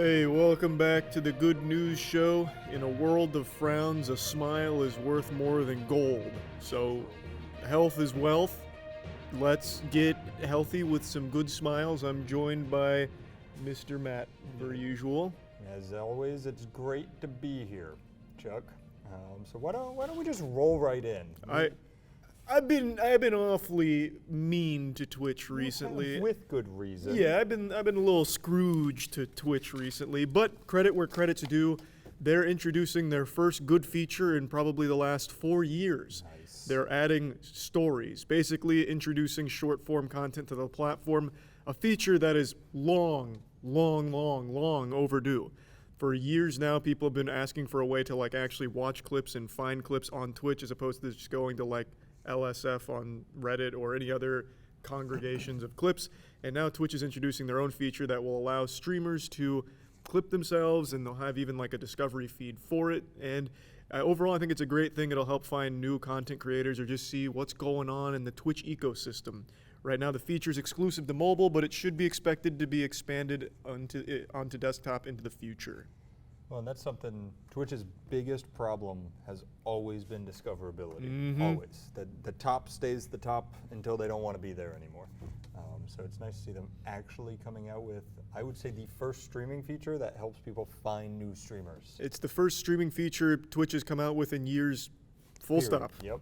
Hey, welcome back to the Good News Show. In a world of frowns, a smile is worth more than gold. So, health is wealth. Let's get healthy with some good smiles. I'm joined by Mr. Matt, per usual. As always, it's great to be here, Chuck. So why don't we just roll right in? I've been awfully mean to Twitch recently. With good reason. Yeah, I've been a little Scrooge to Twitch recently, but credit where credit's due. They're introducing their first good feature in probably the last 4 years. Nice. They're adding stories, basically introducing short form content to the platform, a feature that is long overdue. For years now, people have been asking for a way to actually watch clips and find clips on Twitch as opposed to just going to LSF on Reddit or any other congregations of clips. And now Twitch is introducing their own feature that will allow streamers to clip themselves, and they'll have even a discovery feed for it. And overall, I think it's a great thing. It'll help find new content creators or just see what's going on in the Twitch ecosystem. Right now, the feature is exclusive to mobile, but it should be expected to be expanded onto desktop into the future. Well, and that's something, Twitch's biggest problem has always been discoverability. Mm-hmm. Always. The top stays the top until they don't want to be there anymore. So it's nice to see them actually coming out with, I would say, the first streaming feature that helps people find new streamers. It's the first streaming feature Twitch has come out with in years, full stop. Yep.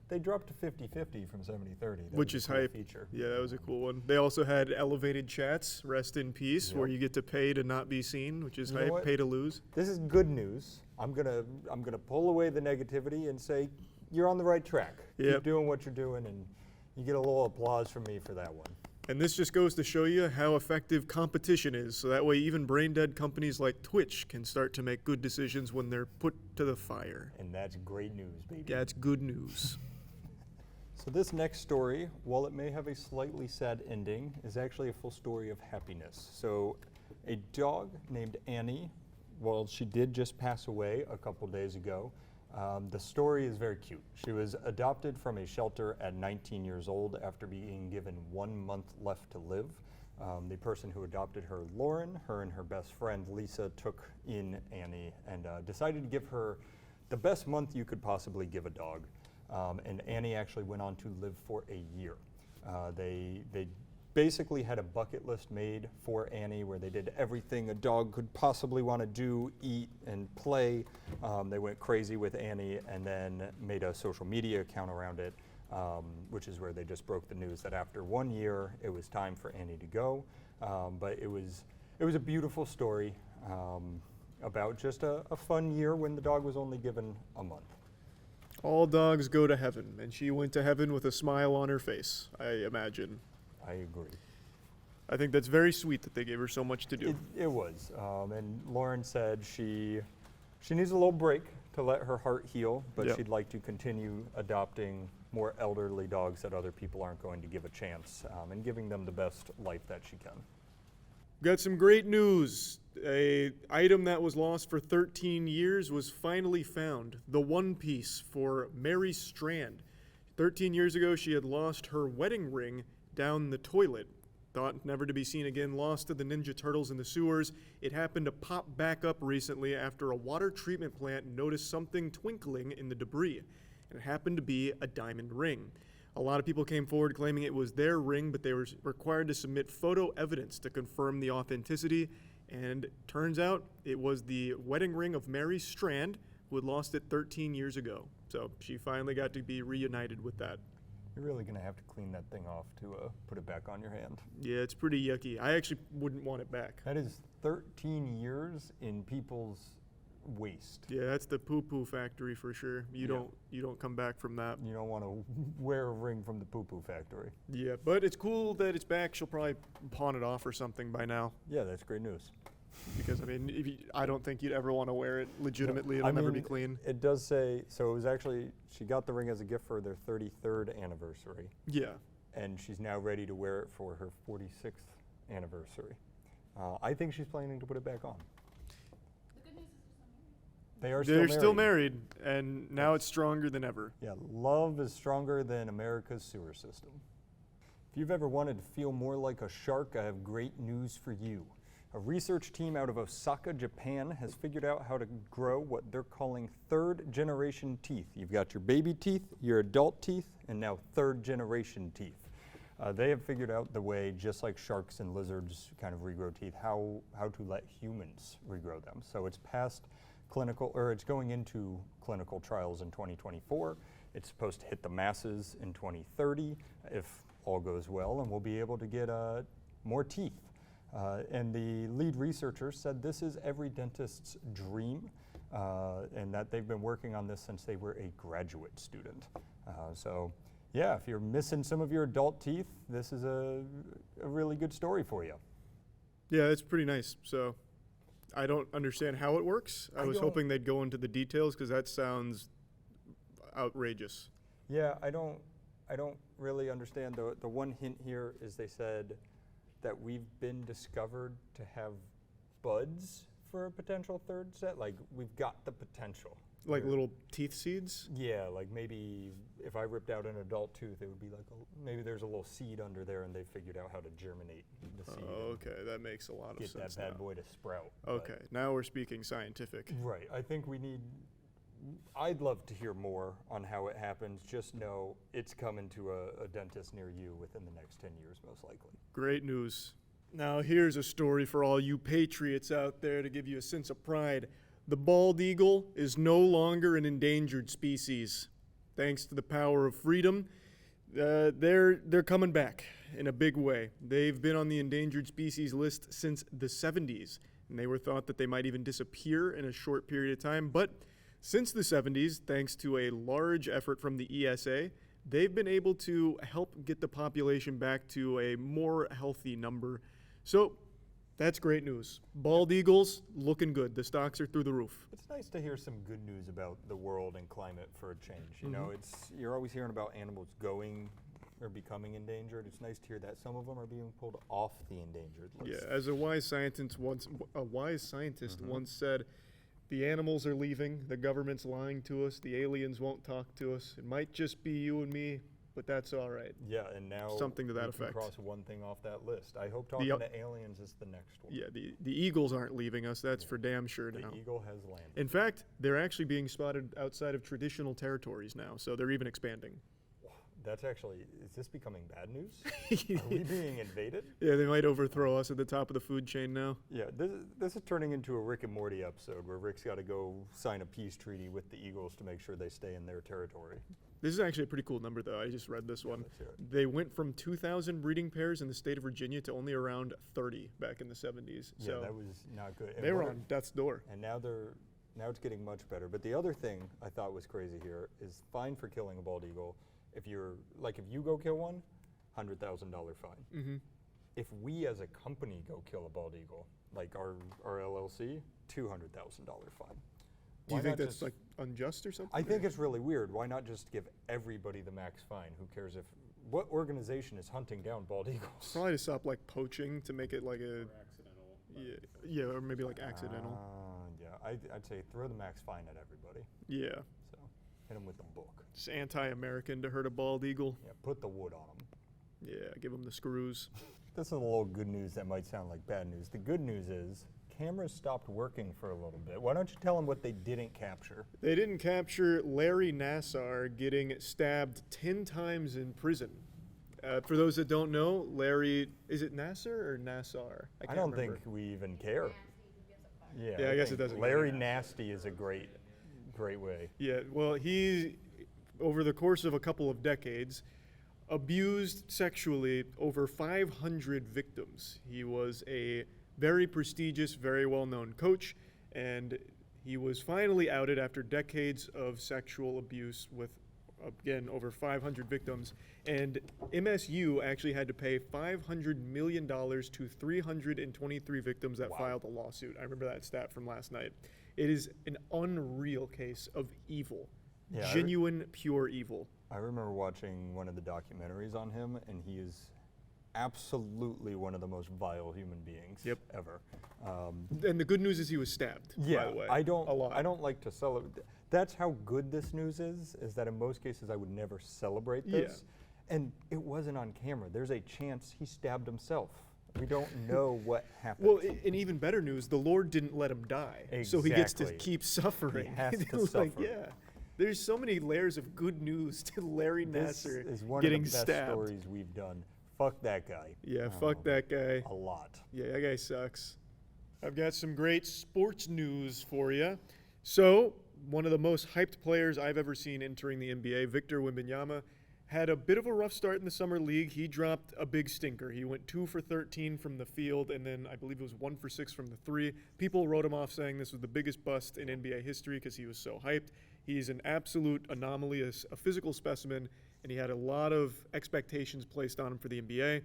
They dropped to 50-50 from 70-30. Which is hype. Feature. Yeah, that was a cool one. They also had elevated chats, rest in peace, Yep. where you get to pay to not be seen, which is You know hype, what? pay to lose. This is good news. I'm gonna pull away the negativity and say you're on the right track. Yep. Keep doing what you're doing, and you get a little applause from me for that one. And this just goes to show you how effective competition is, so that way even brain-dead companies like Twitch can start to make good decisions when they're put to the fire. And that's great news, baby. That's good news. So this next story, while it may have a slightly sad ending, is actually a full story of happiness. So a dog named Annie, well, she did just pass away a couple days ago. The story is very cute. She was adopted from a shelter at 19 years old after being given 1 month left to live. The person who adopted her, Lauren, her and her best friend, Lisa, took in Annie and decided to give her the best month you could possibly give a dog. And Annie actually went on to live for a year. They basically had a bucket list made for Annie where they did everything a dog could possibly want to do, eat, and play. They went crazy with Annie and then made a social media account around it, which is where they just broke the news that after 1 year, it was time for Annie to go. But it was a beautiful story about just a fun year when the dog was only given a month. All dogs go to heaven, and she went to heaven with a smile on her face, I imagine. I agree. I think that's very sweet that they gave her so much to do. It was. And Lauren said she needs a little break to let her heart heal, but Yep. she'd like to continue adopting more elderly dogs that other people aren't going to give a chance, and giving them the best life that she can. Got some great news. A item that was lost for 13 years was finally found. The one piece for Mary Strand. 13 years ago, she had lost her wedding ring down the toilet. Thought never to be seen again, lost to the Ninja Turtles in the sewers. It happened to pop back up recently after a water treatment plant noticed something twinkling in the debris. And it happened to be a diamond ring. A lot of people came forward claiming it was their ring, but they were required to submit photo evidence to confirm the authenticity. And turns out it was the wedding ring of Mary Strand, who had lost it 13 years ago. So she finally got to be reunited with that. You're really going to have to clean that thing off to put it back on your hand. Yeah, it's pretty yucky. I actually wouldn't want it back. That is 13 years in people's waste. Yeah, that's the poo-poo factory for sure. You don't come back from that. You don't want to wear a ring from the poo-poo factory. Yeah, but it's cool that it's back. She'll probably pawn it off or something by now. Yeah, that's great news. Because, I mean, I don't think you'd ever want to wear it legitimately. It'll never be clean. It does say, so it was actually, she got the ring as a gift for their 33rd anniversary. Yeah. And she's now ready to wear it for her 46th anniversary. I think she's planning to put it back on. The good news is They're still married, and now it's stronger than ever. Yeah, love is stronger than America's sewer system. If you've ever wanted to feel more like a shark, I have great news for you. A research team out of Osaka, Japan has figured out how to grow what they're calling third generation teeth. You've got your baby teeth, your adult teeth, and now third generation teeth. They have figured out the way, just like sharks and lizards kind of regrow teeth, how to let humans regrow them. So it's past clinical, or it's going into clinical trials in 2024. It's supposed to hit the masses in 2030 if all goes well, and we'll be able to get more teeth. And the lead researcher said this is every dentist's dream, and that they've been working on this since they were a graduate student. So yeah, if you're missing some of your adult teeth, this is a really good story for you. Yeah, it's pretty nice. So I don't understand how it works. I was hoping they'd go into the details because that sounds outrageous. Yeah, I don't really understand. The one hint here is they said that we've been discovered to have buds for a potential third set. Like, we've got the potential. Like little teeth seeds? Yeah, like maybe if I ripped out an adult tooth, it would be like, maybe there's a little seed under there and they figured out how to germinate the seed. Oh, okay, that makes a lot of Get sense. that bad boy to sprout. Okay, now we're speaking scientific. Right, I think I'd love to hear more on how it happens. Just know it's coming to a dentist near you within the next 10 years, most likely. Great news. Now here's a story for all you patriots out there to give you a sense of pride. The bald eagle is no longer an endangered species. Thanks to the power of freedom, they're coming back in a big way. They've been on the endangered species list since the 70s, and they were thought that they might even disappear in a short period of time. But since the 70s, thanks to a large effort from the ESA, they've been able to help get the population back to a more healthy number. So that's great news. Bald eagles looking good. The stocks are through the roof. It's nice to hear some good news about the world and climate for a change. You know, you're always hearing about animals going or becoming endangered. It's nice to hear that some of them are being pulled off the endangered list. Yeah, as a wise scientist once said, the animals are leaving, the government's lying to us, the aliens won't talk to us. It might just be you and me, but that's all right. Yeah, and now Something to that we can effect. cross one thing off that list. I hope talking to aliens is the next one. Yeah, the eagles aren't leaving us, that's for damn sure now. The eagle has landed. In fact, they're actually being spotted outside of traditional territories now, so they're even expanding. That's actually, is this becoming bad news? Are we being invaded? Yeah, they might overthrow us at the top of the food chain now. Yeah, this is turning into a Rick and Morty episode where Rick's got to go sign a peace treaty with the Eagles to make sure they stay in their territory. This is actually a pretty cool number, though. I just read this one. Let's hear it. They went from 2,000 breeding pairs in the state of Virginia to only around 30 back in the 70s. Yeah, So that was not good. they were on death's door. And now it's getting much better. But the other thing I thought was crazy here is fine for killing a bald eagle. If you go kill one, $100,000 fine. Mm-hmm. If we as a company go kill a bald eagle, like our LLC, $200,000 fine. Do you think that's like unjust or something? I think it's really weird. Why not just give everybody the max fine? Who cares what organization is hunting down bald eagles? Probably to stop like poaching to make it like a Or accidental. yeah, or maybe like accidental. Yeah, I'd say throw the max fine at everybody. Yeah, So hit them with the book. it's anti-American to hurt a bald eagle. Yeah, put the wood on them. Yeah, give them the screws. This is a little good news that might sound like bad news. The good news is cameras stopped working for a little bit. Why don't you tell them what they didn't capture? They didn't capture Larry Nassar getting stabbed 10 times in prison. For those that don't know, Larry, is it Nassar or Nassar? I can't don't remember. think we even care. Yeah, I guess think it doesn't Larry matter. Nasty is a great way. Yeah, well, he, over the course of a couple of decades, abused sexually over 500 victims. He was a very prestigious, very well-known coach, and he was finally outed after decades of sexual abuse with, again, over 500 victims. And MSU actually had to pay $500 million to 323 victims that filed a lawsuit. I remember that stat from last night. It is an unreal case of evil. Yeah, Genuine, pure evil. I remember watching one of the documentaries on him, and he is absolutely one of the most vile human beings ever. And the good news is he was stabbed, by the way. I a lot. don't like to celebrate. That's how good this news is that in most cases I would never celebrate this. And it wasn't on camera. There's a chance he stabbed himself. We don't know what happened. Well, and even better news, the Lord didn't let him die. So he gets to Exactly. keep suffering. He has to Like, suffer. yeah. There's so many layers of good news to Larry This Nassar is one getting of the best stabbed. stories we've done. Fuck that guy. Yeah, fuck that guy. A lot. Yeah, that guy sucks. I've got some great sports news for you. So, one of the most hyped players I've ever seen entering the NBA, Victor Wembanyama, had a bit of a rough start in the summer league. He dropped a big stinker. He went 2 for 13 from the field, and then I believe it was 1 for 6 from the three. People wrote him off saying this was the biggest bust in NBA history because he was so hyped. He's an absolute anomaly, a physical specimen, and he had a lot of expectations placed on him for the NBA.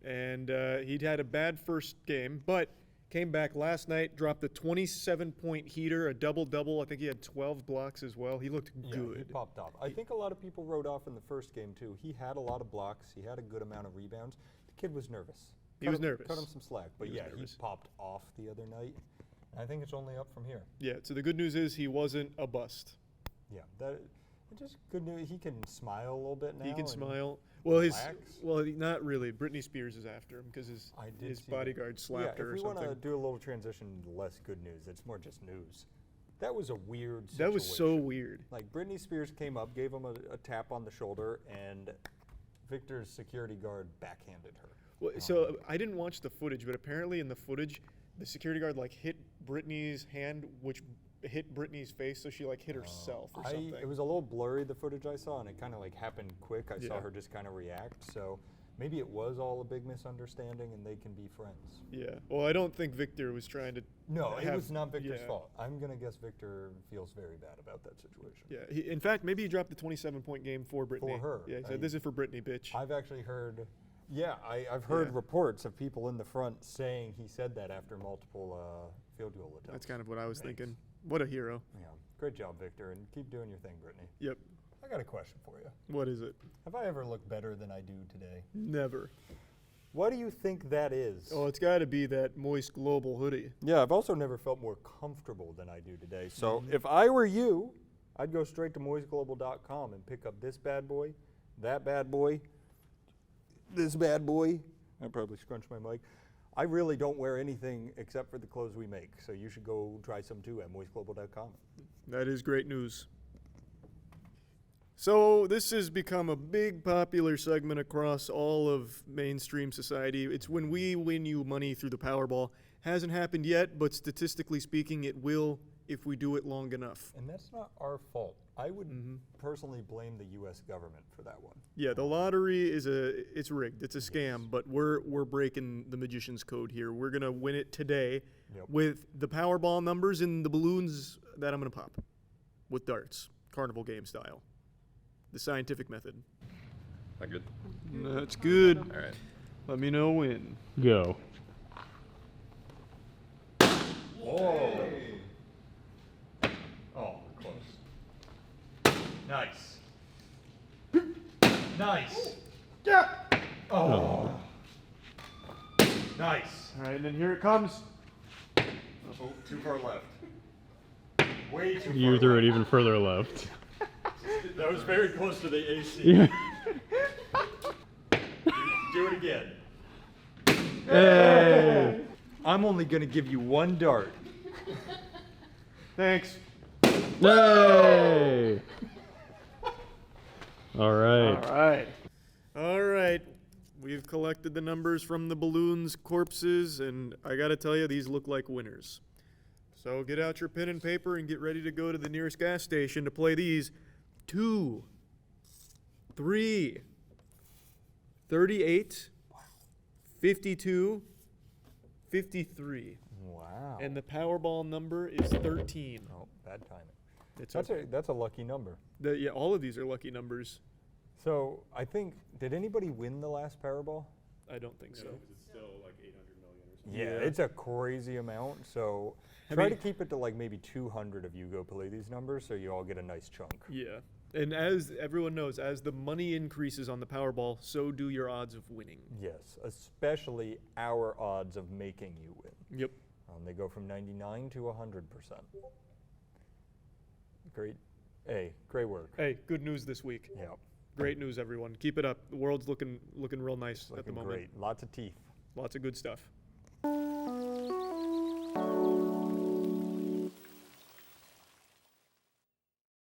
And he'd had a bad first game, but came back last night, dropped a 27-point heater, a double-double. I think he had 12 blocks as well. He looked Yeah, good. he popped off. I think a lot of people wrote off in the first game, too. He had a lot of blocks. He had a good amount of rebounds. The kid was nervous. He was nervous. Cut him some slack. But He was yeah, nervous. he popped off the other night. And I think it's only up from here. Yeah, so the good news is he wasn't a bust. Yeah, it's just good news. He can smile a little bit now. He can and smile. Well, relax. not really. Britney Spears is after him because his I did see that. bodyguard slapped her or If we want to something. do a little transition to less good news, it's more just news. That was a weird situation. That was so weird. Like, Britney Spears came up, gave him a tap on the shoulder, and Victor's security guard backhanded her. Well, so I didn't watch the footage, but apparently in the footage, the security guard like hit Britney's hand, which hit Britney's face, so she like hit herself or something. It was a little blurry, the footage I saw, and it kind of like happened quick. I saw Yeah. her just kind of react. So maybe it was all a big misunderstanding, and they can be friends. Yeah. Well, I don't think Victor was trying to. No, it have- was not Victor's yeah. fault. I'm gonna guess Victor feels very bad about that situation. Yeah. In fact, maybe he dropped the 27-point game for Britney. her. Yeah. He said, "This is for Britney, bitch." I've actually heard, I've heard Yeah. reports of people in the front saying he said that after multiple field goal attempts. That's kind of what I was Thanks. thinking. What a hero. Yeah, great job, Victor, and keep doing your thing, Brittany. Yep. I got a question for you. What is it? Have I ever looked better than I do today? Never. What do you think that is? Oh, it's got to be that moist global hoodie. Yeah, I've also never felt more comfortable than I do today. So if I were you, I'd go straight to moistglobal.com and pick up this bad boy, that bad boy, this bad boy. I probably scrunched my mic. I really don't wear anything except for the clothes we make, so you should go try some too at moistglobal.com. That is great news. So this has become a big popular segment across all of mainstream society. It's when we win you money through the Powerball. Hasn't happened yet, but statistically speaking, it will if we do it long enough. And that's not our fault. I would personally blame the U.S. government for that one. Yeah, the lottery it's rigged. It's a scam, but we're breaking the magician's code here. We're gonna win it today Yep. with the Powerball numbers and the balloons that I'm gonna pop with darts, carnival game style. The scientific method. That good? That's good. All right. Let me know when. Go. Whoa. Oh, close. Nice. Nice. Yeah. Oh. Nice. All right, and then here it comes. Oh, too far left. Way too far You threw it left. even further left. That was very close to the AC. Yeah. Do it again. Hey. I'm only going to give you one dart. Thanks. Hey. All right. right. All right. We've collected the numbers from the balloons, corpses, and I got to tell you, these look like winners. So get out your pen and paper and get ready to go to the nearest gas station to play these. 2, 3, 38, 52, 53. Wow. And the Powerball number is 13. Oh, bad timing. It's That's a lucky number. yeah, all of these are lucky numbers. So I think, did anybody win the last Powerball? I don't think so. It's still like 800 million or something. Yeah, Yeah. it's a crazy amount. So I try mean- to keep it to like maybe 200 of you go play these numbers, so you all get a nice chunk. Yeah. And as everyone knows, as the money increases on the Powerball, so do your odds of winning. Yes, especially our odds of making you win. Yep. They go from 99 to 100%. Great. Hey, great work. Hey, good news this week. Yeah, Great news, everyone. Keep it up. The world's looking real nice at the looking moment. great. Lots of teeth. Lots of good stuff.